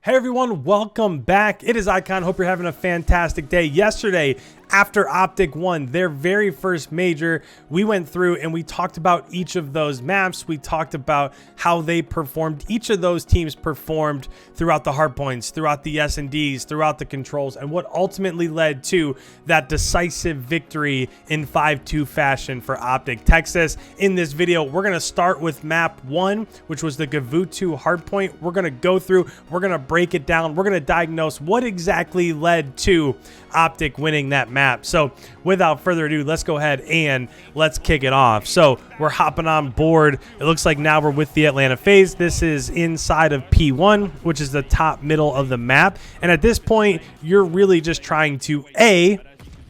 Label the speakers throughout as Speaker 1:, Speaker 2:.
Speaker 1: Hey everyone, welcome back. It is Icon. Hope you're having a fantastic day. Yesterday, after OpTic won their very first major, we went through and we talked about each of those maps. We talked about how they performed. Each of those teams performed throughout the hardpoints, throughout the S&Ds, throughout the controls, and what ultimately led to that decisive victory in 5-2 fashion for OpTic Texas. In this video, we're going to start with map 1, which was the GAVUTU hardpoint. We're going to go through, we're going to break it down, we're going to diagnose what exactly led to OpTic winning that map. So without further ado, let's go ahead and let's kick it off. So we're hopping on board. It looks like now we're with the Atlanta FaZe. This is inside of P1, which is the top middle of the map. And at this point, you're really just trying to A,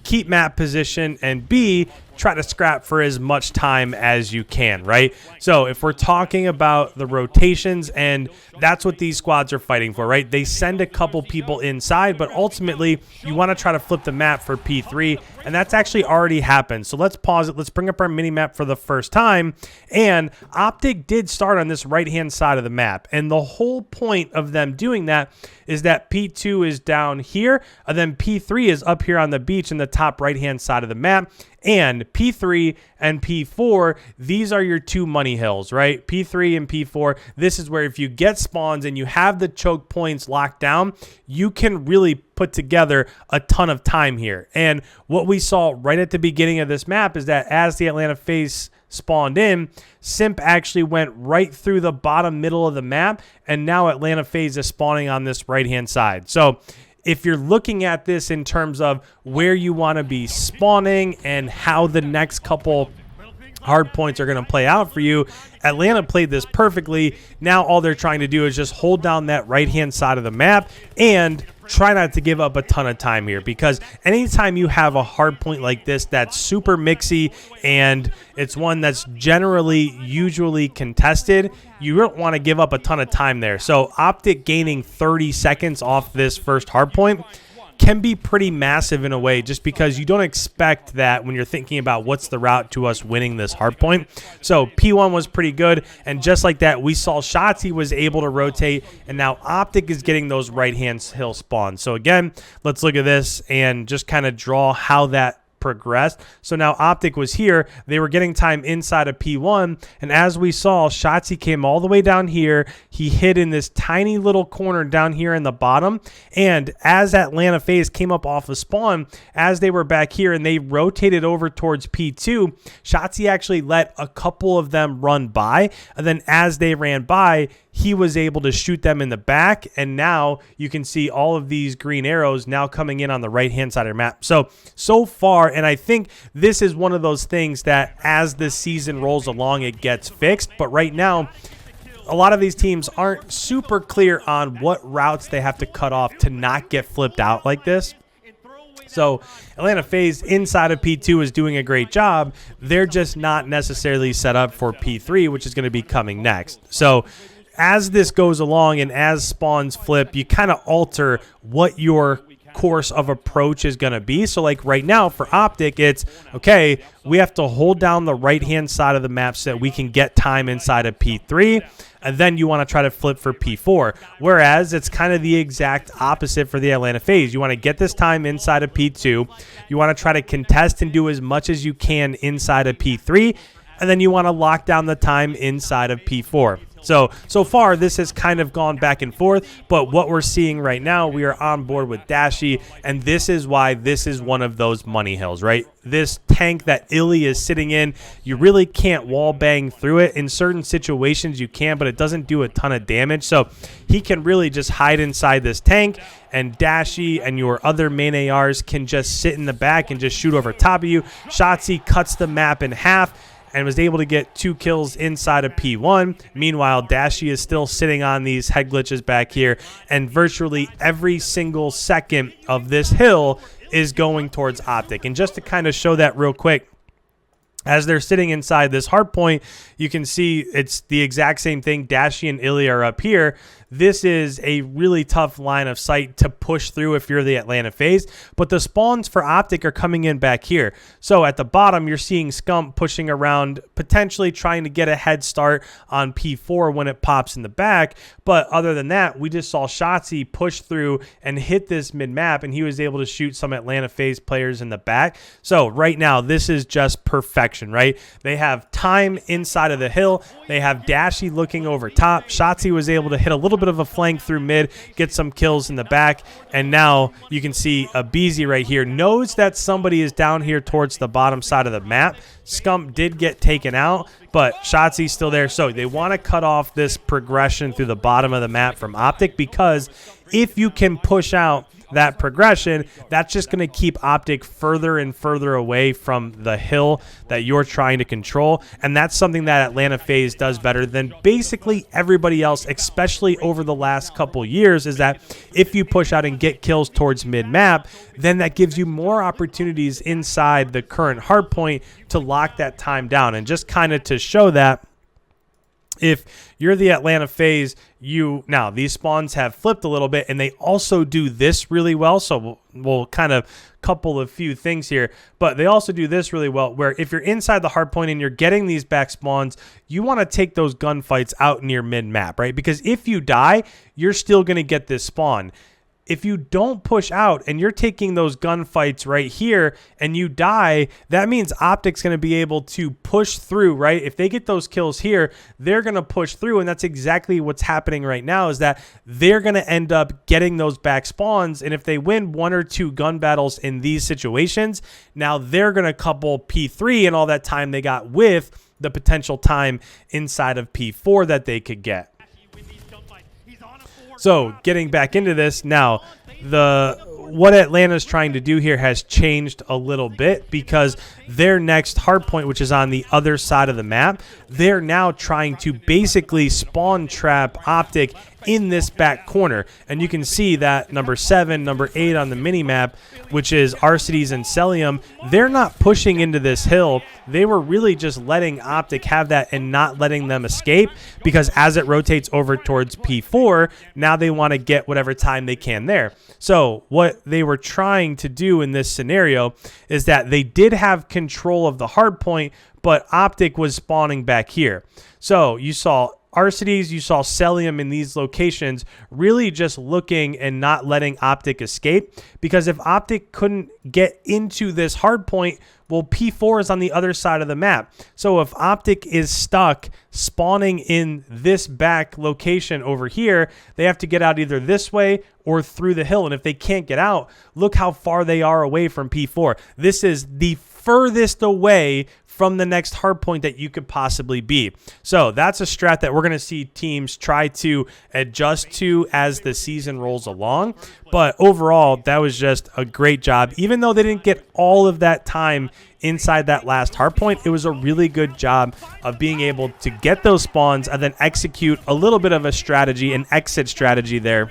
Speaker 1: keep map position, and B, try to scrap for as much time as you can, right? So if we're talking about the rotations, and that's what these squads are fighting for, right? They send a couple people inside, but ultimately you want to try to flip the map for P3, and that's actually already happened. So let's pause it. Let's bring up our mini map for the first time. And OpTic did start on this right-hand side of the map. And the whole point of them doing that is that P2 is down here, and then P3 is up here on the beach in the top right-hand side of the map. And P3 and P4, these are your two money hills, right? P3 and P4, this is where if you get spawns and you have the choke points locked down, you can really put together a ton of time here. And what we saw right at the beginning of this map is that as the Atlanta FaZe spawned in, Simp actually went right through the bottom middle of the map, and now Atlanta FaZe is spawning on this right-hand side. So if you're looking at this in terms of where you want to be spawning and how the next couple hard points are going to play out for you, Atlanta played this perfectly. Now all they're trying to do is just hold down that right-hand side of the map and try not to give up a ton of time here, because anytime you have a hard point like this that's super mixy and it's one that's usually contested, you don't want to give up a ton of time there. So OpTic gaining 30 seconds off this first hard point can be pretty massive in a way, just because you don't expect that when you're thinking about what's the route to us winning this hard point. So P1 was pretty good, and just like that, we saw Shotzi was able to rotate, and now OpTic is getting those right-hand hill spawns. So again, let's look at this and just kind of draw how that progressed. So now OpTic was here, they were getting time inside of P1, and as we saw, Shotzi came all the way down here. He hid in this tiny little corner down here in the bottom, and as Atlanta FaZe came up off of spawn, as they were back here and they rotated over towards P2, Shotzi actually let a couple of them run by, and then as they ran by, he was able to shoot them in the back, and now you can see all of these green arrows now coming in on the right-hand side of your map. So far, and I think this is one of those things that as the season rolls along, it gets fixed, but right now, a lot of these teams aren't super clear on what routes they have to cut off to not get flipped out like this. So Atlanta FaZe inside of P2 is doing a great job. They're just not necessarily set up for P3, which is going to be coming next. So as this goes along and as spawns flip, you kind of alter what your course of approach is going to be. So like right now for OpTic, it's okay, we have to hold down the right-hand side of the map so that we can get time inside of P3, and then you want to try to flip for P4. Whereas it's kind of the exact opposite for the Atlanta FaZe. You want to get this time inside of P2. You want to try to contest and do as much as you can inside of P3, and then you want to lock down the time inside of P4. So far, this has kind of gone back and forth, but what we're seeing right now, we are on board with Dashy, and this is why this is one of those money hills, right? This tank that Illy is sitting in, you really can't wall bang through it. In certain situations, you can, but it doesn't do a ton of damage, so he can really just hide inside this tank, and Dashy and your other main ARs can just sit in the back and just shoot over top of you. Shotzi cuts the map in half and was able to get 2 kills inside of P1. Meanwhile, Dashy is still sitting on these head glitches back here, and virtually every single second of this hill is going towards OpTic. And just to kind of show that real quick, As they're sitting inside this hard point, you can see it's the exact same thing. Dashy and Illy are up here. This is a really tough line of sight to push through if you're the Atlanta FaZe, but the spawns for OpTic are coming in back here. So at the bottom, you're seeing Scump pushing around, potentially trying to get a head start on P4 when it pops in the back. But other than that, we just saw Shotzzy push through and hit this mid-map, and he was able to shoot some Atlanta FaZe players in the back. So right now, this is just perfection, right? They have time inside of the hill. They have Dashy looking over top. Shotzzy was able to hit a little bit of a flank through mid, get some kills in the back, and now you can see a Beezy right here knows that somebody is down here towards the bottom side of the map. Scump did get taken out, but Shotzzy's still there. So they want to cut off this progression through the bottom of the map from OpTic, because if you can push out that progression, that's just going to keep OpTic further and further away from the hill that you're trying to control. And that's something that Atlanta FaZe does better than basically everybody else, especially over the last couple years, is that if you push out and get kills towards mid-map, then that gives you more opportunities inside the current hardpoint to lock that time down. And just kind of to show that, if you're the Atlanta FaZe, now these spawns have flipped a little bit, and they also do this really well. So we'll kind of couple a few things here, but they also do this really well, where if you're inside the hard point and you're getting these back spawns, you want to take those gunfights out near mid map, right? Because if you die, you're still going to get this spawn. If you don't push out and you're taking those gunfights right here and you die, that means OpTic's going to be able to push through, right? If they get those kills here, they're going to push through, and that's exactly what's happening right now, is that they're going to end up getting those back spawns, and if they win 1 or 2 gun battles in these situations, now they're going to couple P3 and all that time they got with the potential time inside of P4 that they could get. So getting back into this now, what Atlanta's trying to do here has changed a little bit, because their next hardpoint, which is on the other side of the map, they're now trying to basically spawn trap OpTic in this back corner. And you can see that number 7, number 8 on the mini map, which is Arcides and Celium, they're not pushing into this hill. They were really just letting OpTic have that and not letting them escape, because as it rotates over towards P4, now they want to get whatever time they can there. So what they were trying to do in this scenario is that they did have control of the hard point, but OpTic was spawning back here. So you saw Arcides, you saw Celium in these locations really just looking and not letting OpTic escape, because if OpTic couldn't get into this hard point, well, P4 is on the other side of the map. So if OpTic is stuck spawning in this back location over here, they have to get out either this way or through the hill. And if they can't get out, look how far they are away from P4. This is the furthest away from the next hard point that you could possibly be. So that's a strat that we're going to see teams try to adjust to as the season rolls along. But overall, that was just a great job. Even though they didn't get all of that time inside that last hard point, it was a really good job of being able to get those spawns and then execute a little bit of a strategy, an exit strategy there.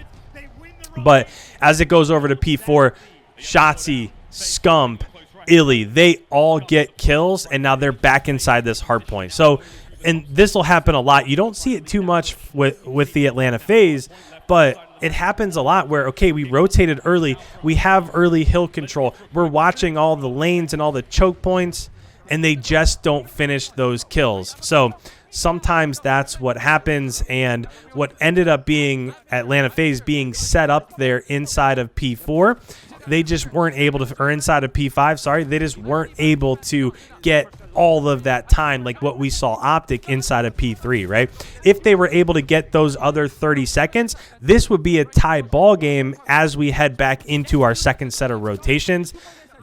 Speaker 1: But as it goes over to P4, Shotzzy, Scump, Illy, they all get kills, and now they're back inside this hard point. So, and this will happen a lot. You don't see it too much with the Atlanta FaZe, but it happens a lot where, okay, we rotated early, we have early hill control, we're watching all the lanes and all the choke points, and they just don't finish those kills. So sometimes that's what happens, and what ended up being Atlanta FaZe being set up there inside of P4, they just weren't able to, or inside of P5, sorry, they just weren't able to get all of that time like what we saw OpTic inside of P3, right? If they were able to get those other 30 seconds, this would be a tie ball game as we head back into our second set of rotations.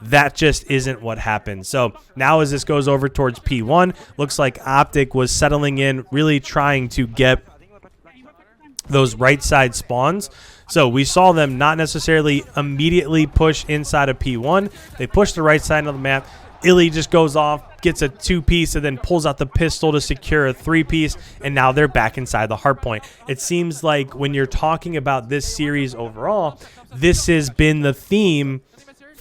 Speaker 1: That just isn't what happened. So now as this goes over towards P1, looks like OpTic was settling in, really trying to get those right side spawns. So we saw them not necessarily immediately push inside of P1. They push the right side of the map. Illy just goes off, gets a 2-piece, and then pulls out the pistol to secure a 3-piece, and now they're back inside the hard point. It seems like when you're talking about this series overall, this has been the theme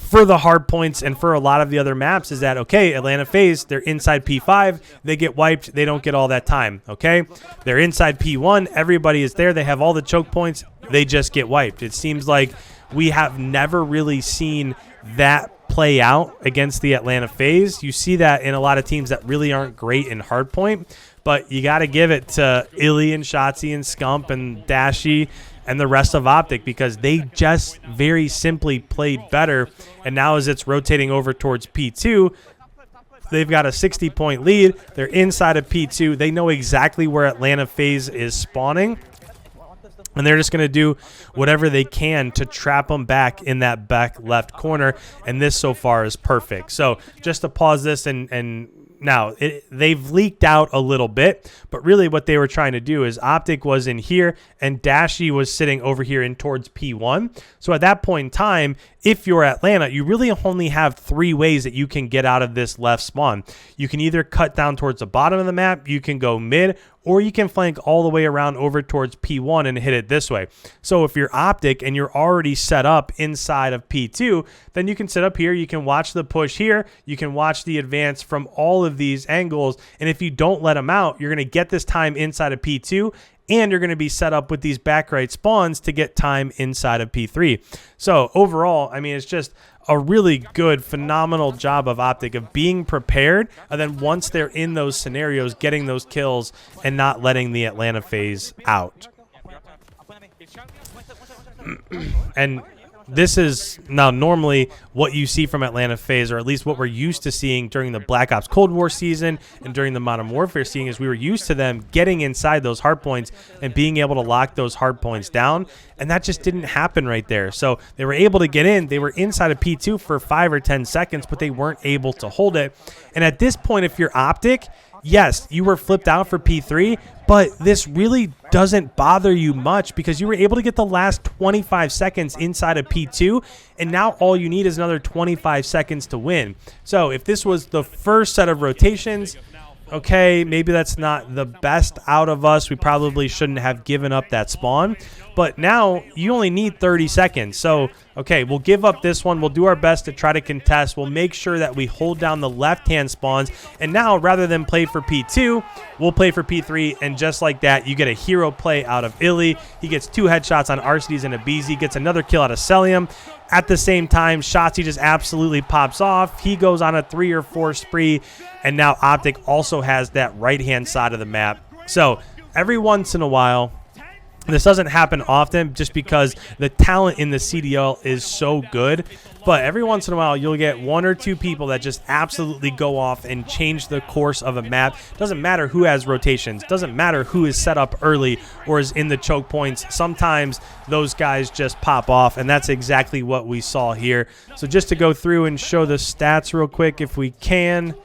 Speaker 1: for the hard points and for a lot of the other maps is that, okay, Atlanta FaZe, they're inside P5, they get wiped, they don't get all that time, okay? They're inside P1, everybody is there, they have all the choke points, they just get wiped. It seems like we have never really seen that play out against the Atlanta FaZe. You see that in a lot of teams that really aren't great in hardpoint, but you got to give it to Illy and Shotzzy and Scump and Dashy and the rest of OpTic, because they just very simply played better. And now as it's rotating over towards P2, they've got a 60-point lead. They're inside of P2. They know exactly where Atlanta FaZe is spawning, and they're just going to do whatever they can to trap them back in that back left corner. And this so far is perfect. So just to pause this and now, they've leaked out a little bit, but really what they were trying to do is OpTic was in here and Dashy was sitting over here in towards P1. So at that point in time, if you're Atlanta, you really only have 3 ways that you can get out of this left spawn. You can either cut down towards the bottom of the map, you can go mid, or you can flank all the way around over towards P1 and hit it this way. So if you're OpTic and you're already set up inside of P2, then you can sit up here, you can watch the push here, you can watch the advance from all of these angles, and if you don't let them out, you're going to get this time inside of P2, and you're going to be set up with these back right spawns to get time inside of P3. So overall, I mean, it's just a really good, phenomenal job of OpTic of being prepared, and then once they're in those scenarios, getting those kills and not letting the Atlanta FaZe out. And this is now normally what you see from Atlanta FaZe, or at least what we're used to seeing during the Black Ops Cold War season and during the Modern Warfare seeing, is we were used to them getting inside those hard points and being able to lock those hard points down, and that just didn't happen right there. So they were able to get in. They were inside of P2 for 5 or 10 seconds, but they weren't able to hold it. And at this point, if you're OpTic, yes, you were flipped out for P3, but this really doesn't bother you much because you were able to get the last 25 seconds inside of P2, and now all you need is another 25 seconds to win. So if this was the first set of rotations, okay, maybe that's not the best out of us. We probably shouldn't have given up that spawn. But now you only need 30 seconds. So, okay, we'll give up this one. We'll do our best to try to contest. We'll make sure that we hold down the left-hand spawns. And now, rather than play for P2, we'll play for P3. And just like that, you get a hero play out of Illy. He gets 2 headshots on Arcides and Abizi. Gets another kill out of Celium. At the same time, Shotzzy just absolutely pops off. He goes on a 3 or 4 spree. And now OpTic also has that right-hand side of the map. So every once in a while, this doesn't happen often just because the talent in the CDL is so good. But every once in a while, you'll get 1 or 2 people that just absolutely go off and change the course of a map. Doesn't matter who has rotations. Doesn't matter who is set up early or is in the choke points. Sometimes those guys just pop off, and that's exactly what we saw here. So just to go through and show the stats real quick if we can.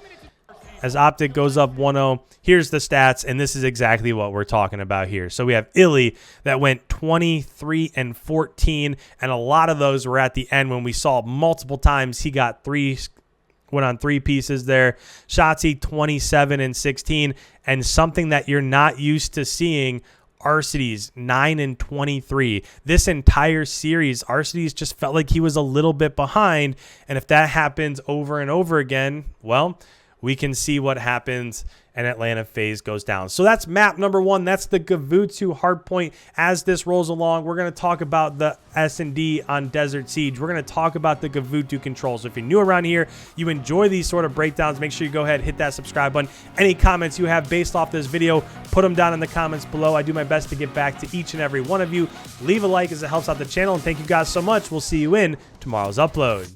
Speaker 1: As OpTic goes up 1-0, here's the stats, and this is exactly what we're talking about here. So we have Illy that went 23 and 14, and a lot of those were at the end when we saw multiple times he got went on 3 pieces there. Shotzzy 27 and 16, and something that you're not used to seeing, Arcides 9 and 23. This entire series, Arcides just felt like he was a little bit behind, and if that happens over and over again, well, we can see what happens and Atlanta FaZe goes down. So that's map number 1. That's the GAVUTU hardpoint. As this rolls along, we're going to talk about the S&D on Desert Siege. We're going to talk about the GAVUTU controls. So if you're new around here, you enjoy these sort of breakdowns, make sure you go ahead and hit that subscribe button. Any comments you have based off this video, put them down in the comments below. I do my best to get back to each and every one of you. Leave a like as it helps out the channel, and thank you guys so much. We'll see you in tomorrow's upload.